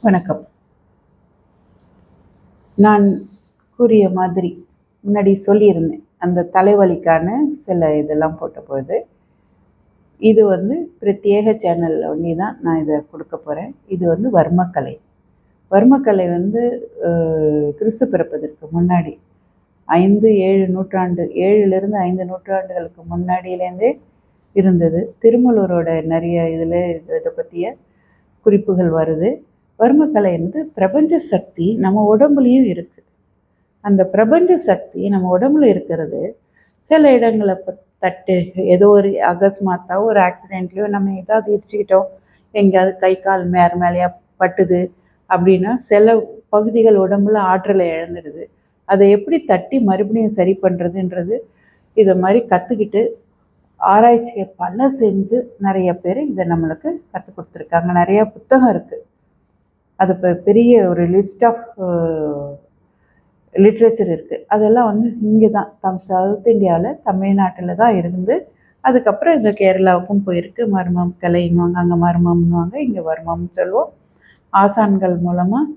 வணக்கம். நான் கூறிய மாதிரி முன்னாடி சொல்லியிருந்தேன். அந்த தலைவலிக்கான சில இதெல்லாம் போட்டபோது, இது பிரத்யேக சேனல்ல ஒண்ணி தான் நான் இதை கொடுக்க போகிறேன். இது வர்மக்கலை. வர்மக்கலை கிறிஸ்து பிறப்பதற்கு முன்னாடி 5, 7 நூற்றாண்டு 7லிருந்து 5 நூற்றாண்டுகளுக்கு முன்னாடியிலேருந்தே இருந்தது. திருமூலரோட நிறைய இதை பற்றிய குறிப்புகள் வருது. வர்மக்கலை பிரபஞ்ச சக்தி நம்ம உடம்புலையும் இருக்குது. அந்த பிரபஞ்ச சக்தி நம்ம உடம்புல இருக்கிறது சில இடங்களை தட்டு ஏதோ ஒரு அகஸ்மாத்தா ஒரு ஆக்சிடென்ட்லையோ நம்ம ஏதாவது இடிச்சுக்கிட்டோம், எங்கேயாவது கை கால் மேலேயா பட்டுது அப்படின்னா சில பகுதிகள் உடம்புல ஆற்றலை இழந்துடுது. அதை எப்படி தட்டி மறுபடியும் சரி பண்ணுறதுன்றது இதை மாதிரி கற்றுக்கிட்டு ஆராய்ச்சியை பல செஞ்சு நிறைய பேர் இதை நம்மளுக்கு கற்றுக் கொடுத்துருக்காங்க. நிறைய புத்தகம் இருக்குது. அது இப்போ பெரிய ஒரு லிஸ்ட் ஆஃப் லிட்ரேச்சர் இருக்குது. அதெல்லாம் இங்கே தான் சவுத் இந்தியாவில் தமிழ்நாட்டில் தான் இருந்து அதுக்கப்புறம் இந்த கேரளாவுக்கும் போயிருக்கு. மர்மம் கலைன்னுவாங்க, அங்கே மர்மம்னுவாங்க, இங்கே வர்மம்னு சொல்லுவோம். ஆசான்கள் மூலமாக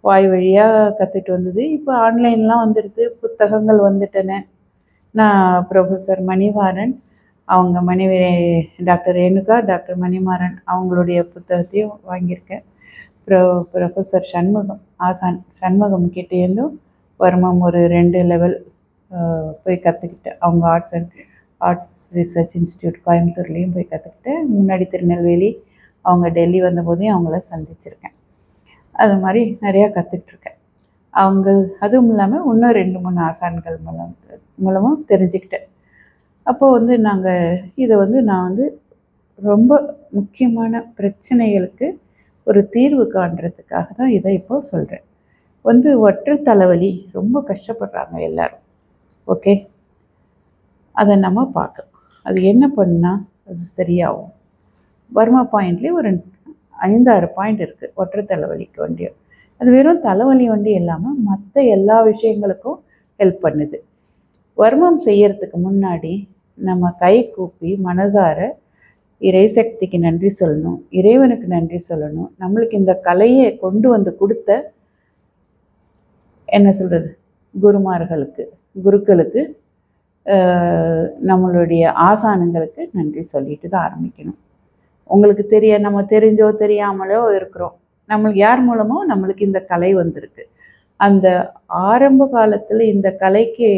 வாய் வழியாக கற்றுட்டு வந்தது. இப்போ ஆன்லைன்லாம் வந்துடுது, புத்தகங்கள் வந்துட்டன. நான் ப்ரொஃபஸர் மணிமாறன், அவங்க டாக்டர் ரேணுகா, டாக்டர் மணிமாறன் அவங்களுடைய புத்தகத்தையும் வாங்கியிருக்கேன். ப்ரொஃபஸர் சண்முகம், ஆசான் சண்முகம் கிட்டேருந்தும் வர்மம் ஒரு 2 லெவல் போய் கற்றுக்கிட்டேன். அவங்க ஆர்ட்ஸ் ரிசர்ச் இன்ஸ்டியூட் கோயம்புத்தூர்லேயும் போய் கற்றுக்கிட்டேன். முன்னாடி திருநெல்வேலி, அவங்க டெல்லி வந்தபோதையும் அவங்கள சந்திச்சிருக்கேன். அது மாதிரி நிறையா கற்றுட்ருக்கேன். அதுவும் இல்லாமல் இன்னும் 2-3 ஆசான்கள் மூலமும் தெரிஞ்சுக்கிட்டேன். அப்போது நாங்கள் இதை நான் ரொம்ப முக்கியமான பிரச்சனைகளுக்கு ஒரு தீர்வு காண்றதுக்காக தான் இதை இப்போது சொல்கிறேன். ஒற்றை தலைவலி ரொம்ப கஷ்டப்படுறாங்க எல்லோரும். ஓகே, அதை நம்ம பார்க்கலாம். அது என்ன பண்ணால் அது சரியாகும். வர்மா பாயிண்ட்லேயே ஒரு 5-6 பாயிண்ட் இருக்குது ஒற்றை தலைவலிக்கு வண்டியும். அது வெறும் தலைவலி வண்டி இல்லாமல் மற்ற எல்லா விஷயங்களுக்கும் ஹெல்ப் பண்ணுது. வர்மம் செய்யறதுக்கு முன்னாடி நம்ம கை கூப்பி மனதார இறைசக்திக்கு நன்றி சொல்லணும், இறைவனுக்கு நன்றி சொல்லணும். நம்மளுக்கு இந்த கலையை கொண்டு கொடுத்த என்ன சொல்கிறது குருக்களுக்கு, நம்மளுடைய ஆசானங்களுக்கு நன்றி சொல்லிட்டு தான் ஆரம்பிக்கணும். உங்களுக்கு நம்ம தெரிஞ்சோ தெரியாமலோ இருக்கிறோம். நம்மளுக்கு யார் மூலமோ நம்மளுக்கு இந்த கலை வந்திருக்கு. அந்த ஆரம்ப காலத்தில் இந்த கலைக்கு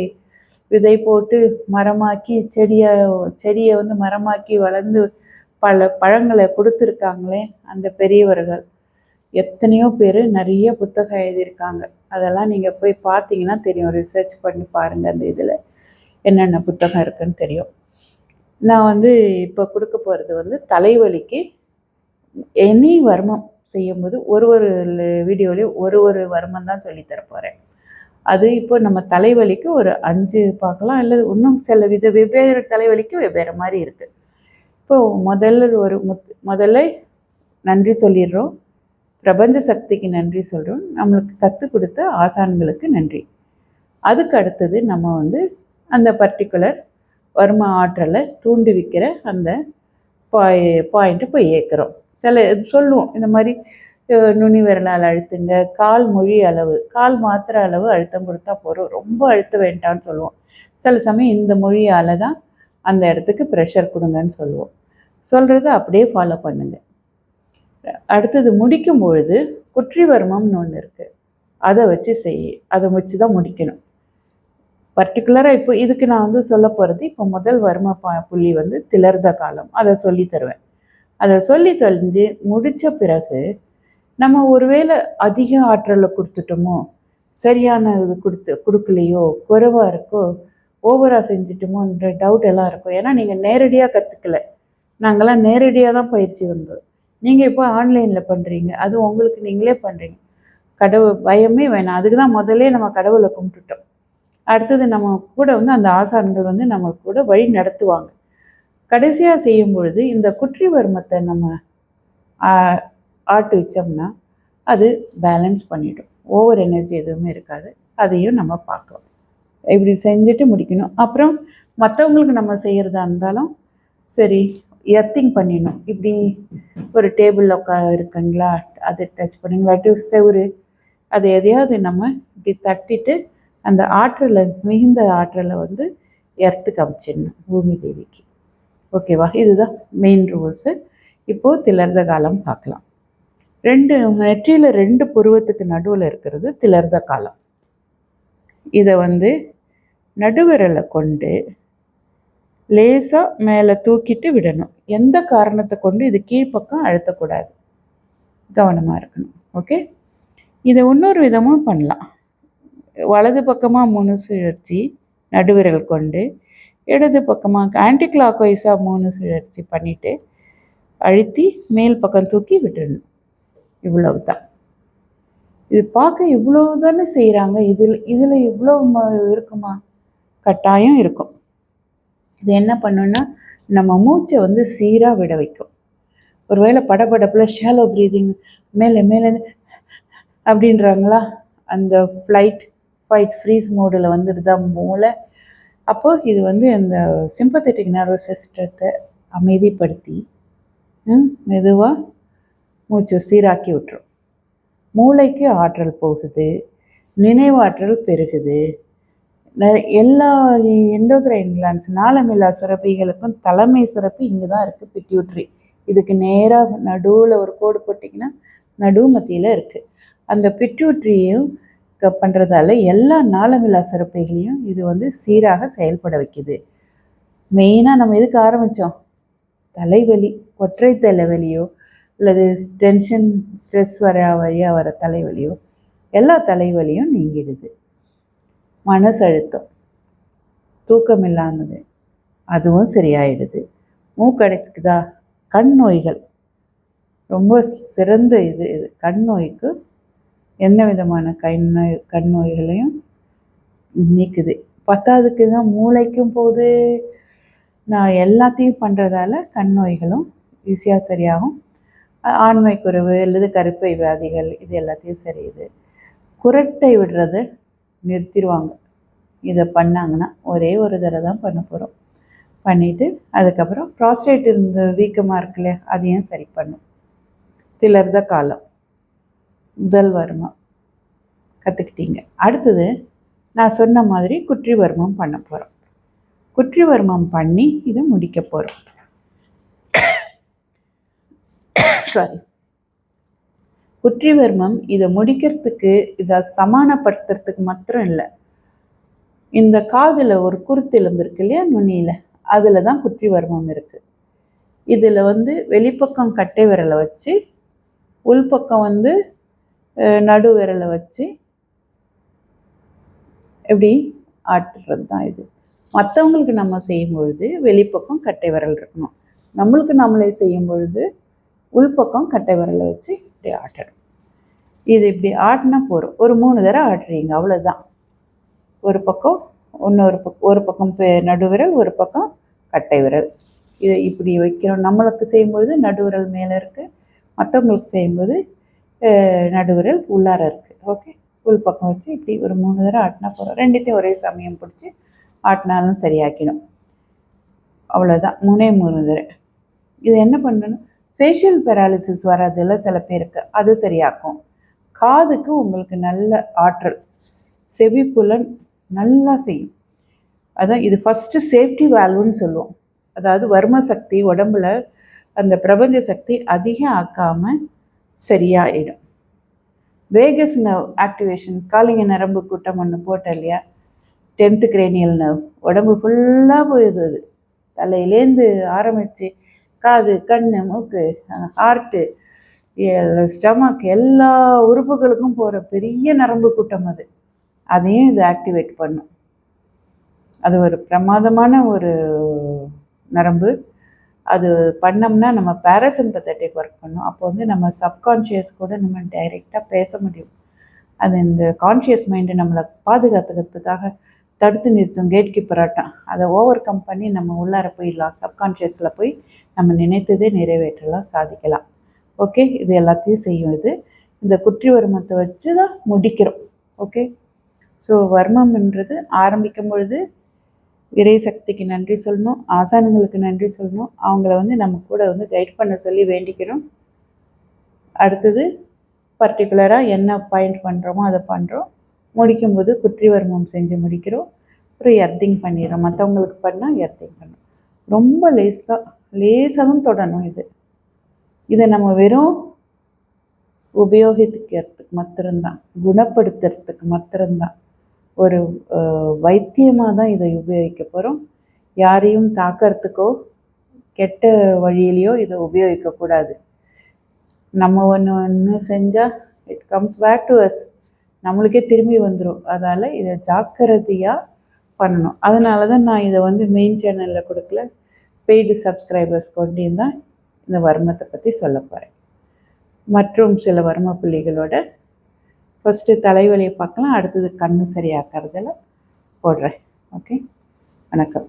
விதை போட்டு மரமாக்கி செடியை மரமாக்கி வளர்ந்து பல பழங்களை கொடுத்துருக்காங்களே அந்த பெரியவர்கள். எத்தனையோ பேர் நிறைய புத்தகம் எழுதியிருக்காங்க. அதெல்லாம் நீங்கள் போய் பார்த்தீங்கன்னா தெரியும். ரிசர்ச் பண்ணி பாருங்கள், அந்த இதில் என்னென்ன புத்தகம் இருக்குன்னு தெரியும். நான் இப்போ கொடுக்க போகிறது தலைவலிக்கு எனி வர்மம் செய்யும்போது ஒரு வீடியோலையும் ஒரு வர்மம் தான் சொல்லித்தர போகிறேன். அது இப்போ நம்ம தலைவலிக்கு ஒரு 5 பார்க்கலாம், அல்லது இன்னும் சில வெவ்வேறு தலைவலிக்கு வெவ்வேறு மாதிரி இருக்குது. இப்போது முதல்ல நன்றி சொல்லிடுறோம். பிரபஞ்ச சக்திக்கு நன்றி சொல்கிறோம். நம்மளுக்கு கற்றுக் கொடுத்த ஆசான்களுக்கு நன்றி. அதுக்கு அடுத்தது நம்ம அந்த பர்டிகுலர் வர்ம ஆற்றலை தூண்டுவிக்கிற அந்த பாயிண்ட்டை போய் ஏற்கிறோம். சொல்லுவோம் இந்த மாதிரி நுனி விரலால் அழுத்துங்க, கால் மொழி அளவு, கால் மாத்திர அளவு அழுத்தம் கொடுத்தா போகிறோம், ரொம்ப அழுத்த வேண்டாம்னு சொல்லுவோம். சில சமயம் இந்த மொழியால் தான் அந்த இடத்துக்கு ப்ரெஷர் கொடுங்கன்னு சொல்லுவோம். சொல்கிறத அப்படியே ஃபாலோ பண்ணுங்க. அடுத்தது முடிக்கும் பொழுது குற்றி வர்மம்னு ஒன்று இருக்குது. அதை வச்சு தான் முடிக்கணும். பர்டிகுலராக இப்போ இதுக்கு நான் சொல்ல போகிறது, இப்போ முதல் வர்ம புள்ளி திலர்த காலம். அதை சொல்லி தருவேன். அதை சொல்லி தெரிஞ்சு முடித்த பிறகு நம்ம ஒருவேளை அதிக ஆற்றலை கொடுத்துட்டோமோ, சரியான இது கொடுக்கலையோ, குறைவாக இருக்கோ, ஓவராக செஞ்சிட்டோமோன்ற டவுட் எல்லாம் இருக்கும். ஏன்னா நீங்கள் நேரடியாக கற்றுக்கல. நாங்கள்லாம் நேரடியாக தான் பயிற்சி வந்தோம். நீங்கள் இப்போ ஆன்லைனில் பண்ணுறீங்க, அது உங்களுக்கு நீங்களே பண்ணுறீங்க. கடவுள் பயமே வேணாம். அதுக்கு தான் முதல்ல நம்ம கடவுளை கும்பிட்டுட்டோம். அடுத்தது நம்ம கூட அந்த ஆசான்கள் நம்ம கூட வழி நடத்துவாங்க. கடைசியாக செய்யும் பொழுது இந்த குற்றி வர்மத்தை நம்ம ஆட்டு வச்சோம்னா அது பேலன்ஸ் பண்ணிடும். ஓவர் எனர்ஜி எதுவுமே இருக்காது. அதையும் நம்ம பார்க்கலாம். இப்படி செஞ்சுட்டு முடிக்கணும். அப்புறம் மற்றவங்களுக்கு நம்ம செய்கிறதா இருந்தாலும் சரி, எர்த்திங் பண்ணிடணும். இப்படி ஒரு டேபிளில் இருக்குங்களா, அதை டச் பண்ணிங்களாட்டு செவுரு, அதை எதையாவது நம்ம இப்படி தட்டிட்டு அந்த ஆற்றலை, மிகுந்த ஆற்றலை வந்து எர்த்துக்கு அமைச்சிடணும் பூமி தேவிக்கு. ஓகேவா? இதுதான் மெயின் ரூல்ஸு. இப்போது திலர்த காலம் பார்க்கலாம். நெற்றியில் 2 புருவத்துக்கு நடுவில் இருக்கிறது திலர்த காலம். இதை வந்து நடுவிரலை கொண்டு லேசாக மேலே தூக்கிட்டு விடணும். எந்த காரணத்தை கொண்டு இது கீழ்ப்பக்கம் அழுத்தக்கூடாது, கவனமாக இருக்கணும். ஓகே, இதை இன்னொரு விதமும் பண்ணலாம். வலது பக்கமாக 3 சுழற்சி நடுவிரல் கொண்டு, இடது பக்கமாக ஆன்டி கிளாக் வைஸாக 3 சுழற்சி பண்ணிவிட்டு அழுத்தி மேல் பக்கம் தூக்கி விட்டுடணும். இவ்வளவு தான். இது பார்க்க இவ்வளோ தானே செய்கிறாங்க, இதில் இவ்வளோ இருக்குமா? கட்டாயம் இருக்கும். இது என்ன பண்ணுன்னா நம்ம மூச்சை வந்து சீராக விட வைக்கும். ஒருவேளை படபடப்பில் ஷாலோ ப்ரீதிங் மேலே மேலே அப்படின்றாங்களா, அந்த ஃபைட் ஃப்ரீஸ் மோடில் வந்துடுதா மூளை. அப்போது இது வந்து அந்த சிம்பத்தட்டிக் நர்வஸ் சிஸ்டத்தை அமைதிப்படுத்தி மெதுவாக மூச்சு சீராக்கி விட்டுரும். மூளைக்கு ஆற்றல் போகுது, நினைவாற்றல் பெருகுது. எல்லா எண்டோக்ரைன் கிளான்ஸ், நாளமில்லா சுரப்பிகளுக்கும் தலைமை சுரப்பி இங்கே தான் இருக்குது, பிட்யூட்ரி. இதுக்கு நேராக நடுவில் ஒரு கோடு போட்டிங்கன்னா நடு மத்தியில் இருக்குது. அந்த பிட்யூட்ரியையும் பண்ணுறதால எல்லா நாளமில்லா சுரப்பிகளையும் இது வந்து சீராக செயல்பட வைக்குது. மெயினாக நம்ம எதுக்கு ஆரம்பித்தோம்? தலைவலி, ஒற்றை தலைவலியோ அல்லது டென்ஷன் ஸ்ட்ரெஸ் வழியாக வர தலைவலியோ, எல்லா தலைவலியும் நீங்கிடுது. மனசழுத்தம், தூக்கம் இல்லாதது, அதுவும் சரியாயிடுது. மூக்கடைக்குதா, கண் நோய்கள் ரொம்ப சிறந்த இது. கண் நோய்க்கு என்ன விதமான கண் நோய்களையும் நீக்குது. 10க்கு தான் மூளைக்கும் போது நான் எல்லாத்தையும் பண்ணுறதால கண் நோய்களும் ஈஸியாக சரியாகும். ஆண்மை குறைவு அல்லது கருப்பை வியாதிகள் இது எல்லாத்தையும் சரியுது. குரட்டை விடுறதை நிறுத்திடுவாங்க. இதை பண்ணாங்கன்னா ஒரே ஒரு தடவை தான் பண்ண போகிறோம். பண்ணிவிட்டு அதுக்கப்புறம் ப்ராஸ்டேட் இருந்த வீக்கமாக இருக்குல்ல, அதையும் சரி பண்ணும். திலர்த காலம் முதல் வர்மம் கற்றுக்கிட்டீங்க. அடுத்தது நான் சொன்ன மாதிரி குற்றி வர்மம் பண்ண போகிறோம். குற்றி வர்மம் பண்ணி இதை முடிக்க போகிறோம். சாரி, குற்றி வர்மம் இதை முடிக்கிறதுக்கு, இதை சமானப்படுத்துறதுக்கு மாத்திரம் இல்லை. இந்த காதில் ஒரு குருத்தெலும்பு இருக்கு இல்லையா, நுனியில், அதில் தான் குற்றி வர்மம் இருக்குது. இதில் வந்து வெளிப்பக்கம் கட்டை விரலை வச்சு, உள்பக்கம் வந்து நடு விரலை வச்சு எப்படி ஆட்டுறது தான் இது. மற்றவங்களுக்கு நம்ம செய்யும் பொழுது வெளிப்பக்கம் கட்டை விரல் இருக்கணும். நம்மளுக்கு நம்மளே செய்யும் பொழுது உள்பக்கம் கட்டை விரலை வச்சு இப்படி ஆட்டணும். இது இப்படி ஆட்டினா போகிறோம். ஒரு 3 தடவை ஆட்டுறீங்க, அவ்வளோதான். ஒரு பக்கம் ஒரு பக்கம் நடுவிரல், ஒரு பக்கம் கட்டை விரல். இதை இப்படி வைக்கிறோம். நம்மளுக்கு செய்யும்பொழுது நடுவிரல் மேலே இருக்குது, மற்றவங்களுக்கு செய்யும்போது நடுவிரல் உள்ளார இருக்குது. ஓகே, உள்பக்கம் வச்சு இப்படி ஒரு 3 தடவை ஆட்டினா போகிறோம். ரெண்டுத்தையும் ஒரே சமயம் பிடிச்சி ஆட்டினாலும் சரியாக்கிடும். அவ்வளோதான், 3 தடவை. இது என்ன பண்ணணும்? ஃபேஷியல் பேராலிசிஸ் வராதில்ல சில பேருக்கு, அது சரியாக்கும். காதுக்கு உங்களுக்கு நல்ல ஆற்றல், செவிப்புலன் நல்லா செய்யும். அதான் இது ஃபஸ்ட்டு சேஃப்டி வேல்வுன்னு சொல்லுவோம். அதாவது வர்ம சக்தி உடம்புல அந்த பிரபஞ்ச சக்தி அதிகம் ஆக்காமல் சரியாயிடும். வேகஸ் நர்வ் ஆக்டிவேஷன், காலிங்க நரம்பு கூட்டம் ஒன்று போட்டேன் இல்லையா, 10th கிரேனியல் நர்வ், உடம்பு ஃபுல்லாக போயிடுது. அது தலையிலேருந்து ஆரம்பித்து காது, கண், மூக்கு, ஹார்ட்டு, ஸ்டமக், எல்லா உறுப்புகளுக்கும் போகிற பெரிய நரம்பு கூட்டம் அது. அதையும் இது ஆக்டிவேட் பண்ணும். அது ஒரு பிரமாதமான ஒரு நரம்பு. அது பண்ணோம்னா நம்ம பேராசிம்பத்தட்டிக் ஒர்க் பண்ணும். அப்போ வந்து நம்ம சப்கான்ஷியஸ் கூட நம்ம டைரெக்டாக பேச முடியும். அது இந்த கான்ஷியஸ் மைண்டை நம்மளை பாதுகாத்துக்கிறதுக்காக தடுத்து நிறுத்தும், கேட் கீப்பராட்டம். அதை ஓவர் கம் பண்ணி நம்ம உள்ளார போயிடலாம், சப்கான்ஷியஸில் போய் நம்ம நினைத்ததே நிறைவேற்றலாம், சாதிக்கலாம். ஓகே, இது எல்லாத்தையும் செய்யும். இது இந்த குற்றி வர்மத்தை வச்சு தான் முடிக்கிறோம். ஓகே, ஸோ வர்மம்ன்றது ஆரம்பிக்கும் பொழுது இறை சக்திக்கு நன்றி சொல்லணும், ஆசான்களுக்கு நன்றி சொல்லணும். அவங்கள வந்து நம்ம கூட வந்து கைட் பண்ண சொல்லி வேண்டிக்கணும். அடுத்தது பர்டிகுலராக என்ன பாயிண்ட் பண்ணுறோமோ அதை பண்ணுறோம். முடிக்கும்போது குற்றிவர்மம் செஞ்சு முடிக்கிறோம். அப்புறம் எர்த்திங் பண்ணிடுறோம். மற்றவங்களுக்கு பண்ணால் எர்த்திங் பண்ணணும். ரொம்ப லேசாக தான் தொடணும். இதை நம்ம வெறும் உபயோகிக்கிறதுக்கு மாத்திரம்தான், குணப்படுத்துறதுக்கு மாத்திரம்தான், ஒரு வைத்தியமாக தான் இதை உபயோகிக்க போகிறோம். யாரையும் தாக்கிறதுக்கோ கெட்ட வழியிலையோ இதை உபயோகிக்கக்கூடாது. நம்ம ஒன்று செஞ்சால் it comes back to us, நம்மளுக்கே திரும்பி வந்துடும். அதனால் இதை ஜாக்கிரதையாக பண்ணணும். அதனால தான் நான் இதை வந்து மெயின் சேனலில் கொடுக்கல, பெய்டு சப்ஸ்கிரைபர்ஸ் கொண்டு தான் இந்த வர்மத்தை பற்றி சொல்ல போகிறேன். மற்றும் சில வர்ம புள்ளிகளோட ஃபஸ்ட்டு தலைவலியை பார்க்கலாம், அடுத்தது கண்ணு சரியாக்கிறதுல போடுறேன். ஓகே, வணக்கம்.